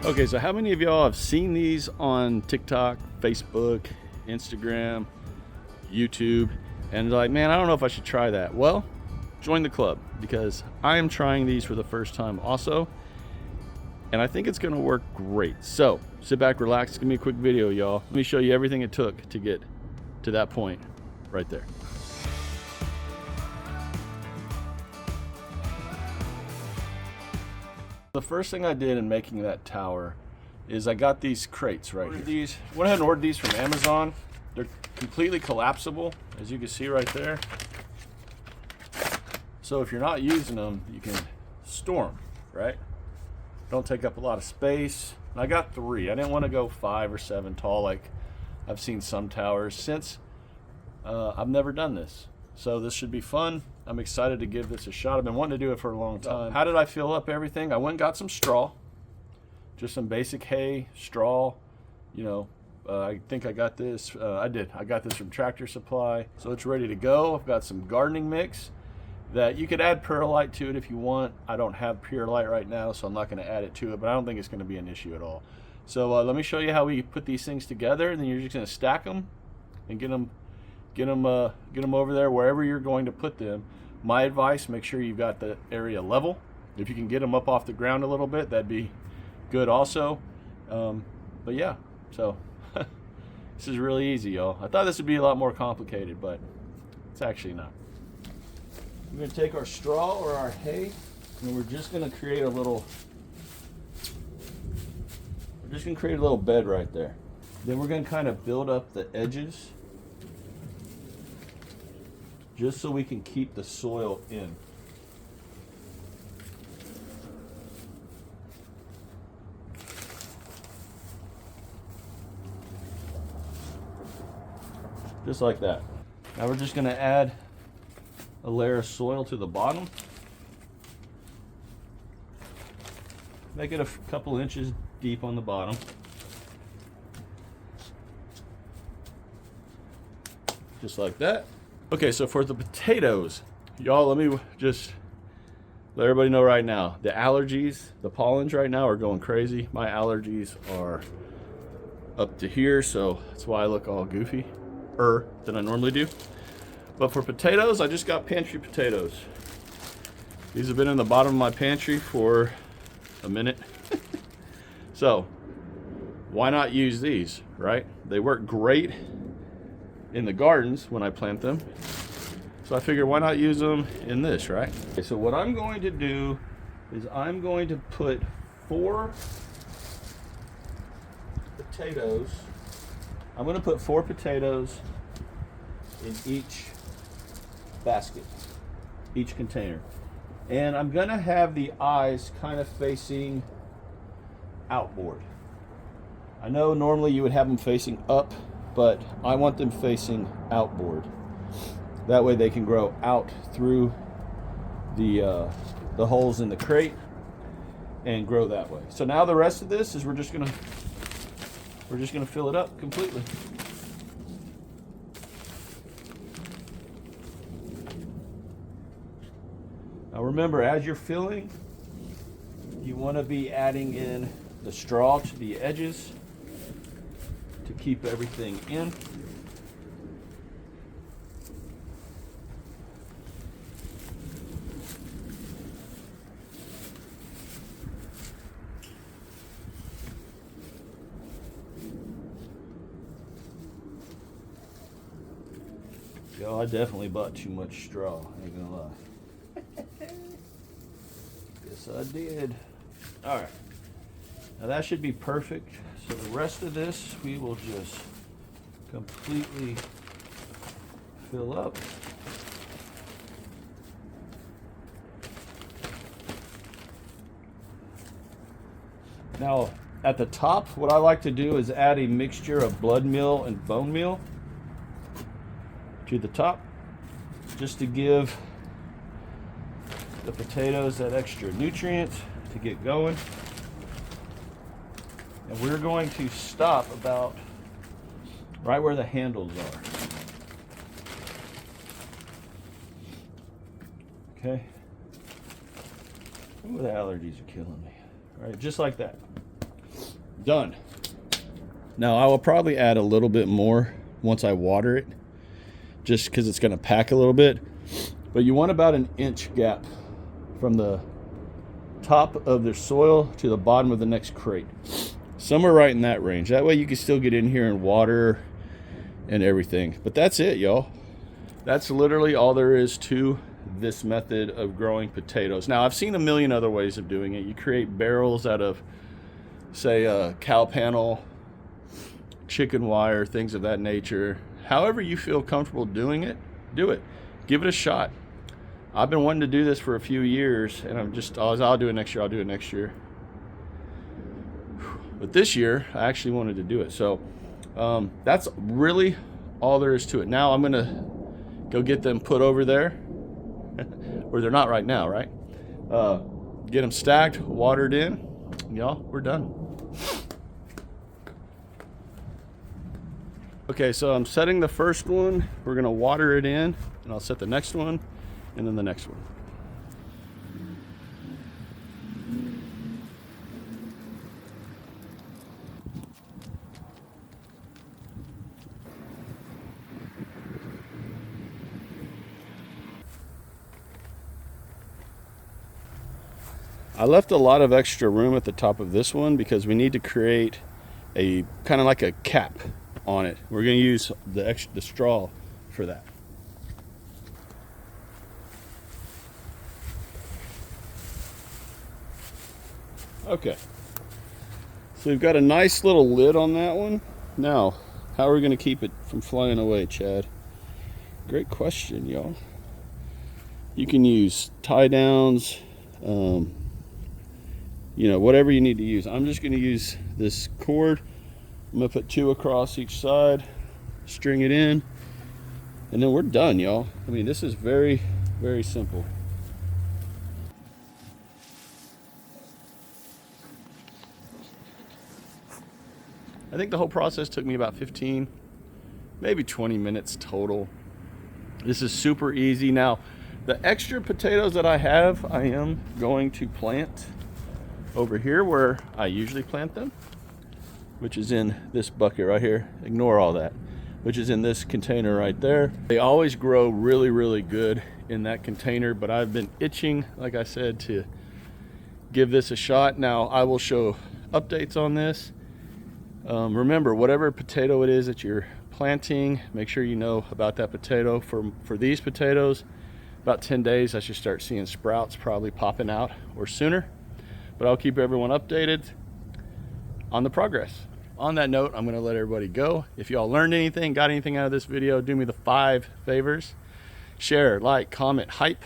Okay, so how many of y'all have seen these on TikTok, Facebook, Instagram, YouTube, and like, man, I don't know if I should try that? Well, join the club, because I am trying these for the first time also, and I think it's gonna work great. So sit back, relax, give me a quick video, y'all. Let me show you everything it took to get to that point right there. The first thing I did in making that tower is I got these crates right here. Went ahead and ordered these from Amazon. They're completely collapsible, as you can see right there. So if you're not using them, you can store them, right? Don't take up a lot of space. And I got 3. I didn't want to go 5 or 7 tall like I've seen some towers, since I've never done this. So this should be fun. I'm excited to give this a shot. I've been wanting to do it for a long time. How did I fill up everything? I went and got some straw, just some basic hay, straw. You know, I think I got this. I got this from Tractor Supply. So it's ready to go. I've got some gardening mix that you could add perlite to it if you want. I don't have perlite right now, so I'm not going to add it to it, but I don't think it's going to be an issue at all. So let me show you how we put these things together, and then you're just going to stack them and get them over there wherever you're going to put them. My advice, make sure you've got the area level. If you can get them up off the ground a little bit, that'd be good also. But yeah, so this is really easy, y'all. I thought this would be a lot more complicated, but it's actually not. We're going to take our straw or our hay, and we're just going to create a little bed right there. Then we're going to kind of build up the edges, just so we can keep the soil in. Just like that. Now we're just going to add a layer of soil to the bottom. Make it a couple inches deep on the bottom. Just like that. Okay, so for the potatoes, y'all, let me just let everybody know right now, the allergies, the pollens right now are going crazy. My allergies are up to here, so that's why I look all goofy than I normally do. But for potatoes, I just got pantry potatoes. These have been in the bottom of my pantry for a minute. So why not use these, right? They work great in the gardens when I plant them. So I figured, why not use them in this, right? Okay, so what I'm going to do is I'm going to put 4 potatoes. I'm going to put 4 potatoes in each basket, each container. And I'm going to have the eyes kind of facing outboard. I know normally you would have them facing up, but I want them facing outboard. That way they can grow out through the holes in the crate and grow that way. So now the rest of this is we're just gonna fill it up completely. Now remember, as you're filling, you want to be adding in the straw to the edges to keep everything in. Yo, I definitely bought too much straw, I ain't gonna lie. Yes, I did. All right, now that should be perfect. So the rest of this, we will just completely fill up. Now, at the top, what I like to do is add a mixture of blood meal and bone meal to the top, just to give the potatoes that extra nutrient to get going. And we're going to stop about right where the handles are. Okay. Ooh, the allergies are killing me. All right, just like that. Done. Now I will probably add a little bit more once I water it, just because it's going to pack a little bit. But you want about an inch gap from the top of the soil to the bottom of the next crate. Somewhere right in that range. That way you can still get in here and water and everything. But that's it, y'all. That's literally all there is to this method of growing potatoes. Now, I've seen a million other ways of doing it. You create barrels out of, say, a cow panel, chicken wire, things of that nature. However you feel comfortable doing it, do it. Give it a shot. I've been wanting to do this for a few years, and I'll do it next year. I'll do it next year. But this year, I actually wanted to do it. So that's really all there is to it. Now I'm gonna go get them put over there, where they're not right now, right? Get them stacked, watered in. Y'all, we're done. Okay, so I'm setting the first one. We're gonna water it in, and I'll set the next one, and then the next one. I left a lot of extra room at the top of this one because we need to create a kind of like a cap on it. We're going to use the straw for that. Okay, so we've got a nice little lid on that one. Now, how are we going to keep it from flying away, Chad? Great question, y'all. You can use tie downs, you know, whatever you need to use. I'm just going to use this cord. I'm going to put 2 across each side, string it in, and then we're done, y'all. I mean, this is very, very simple. I think the whole process took me about 15, maybe 20 minutes total. This is super easy. Now, the extra potatoes that I have, I am going to plant over here where I usually plant them, which is in this bucket right here. Ignore all that, which is in this container right there. They always grow really, really good in that container, but I've been itching, like I said, to give this a shot. Now, I will show updates on this. Remember, whatever potato it is that you're planting, make sure you know about that potato. For these potatoes, about 10 days, I should start seeing sprouts probably popping out or sooner. But I'll keep everyone updated on the progress. On that note, I'm going to let everybody go. If y'all learned anything, got anything out of this video, do me the 5 favors. Share, like, comment, hype,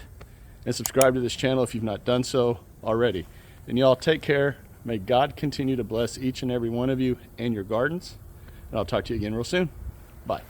and subscribe to this channel if you've not done so already. And y'all take care. May God continue to bless each and every one of you and your gardens. And I'll talk to you again real soon. Bye.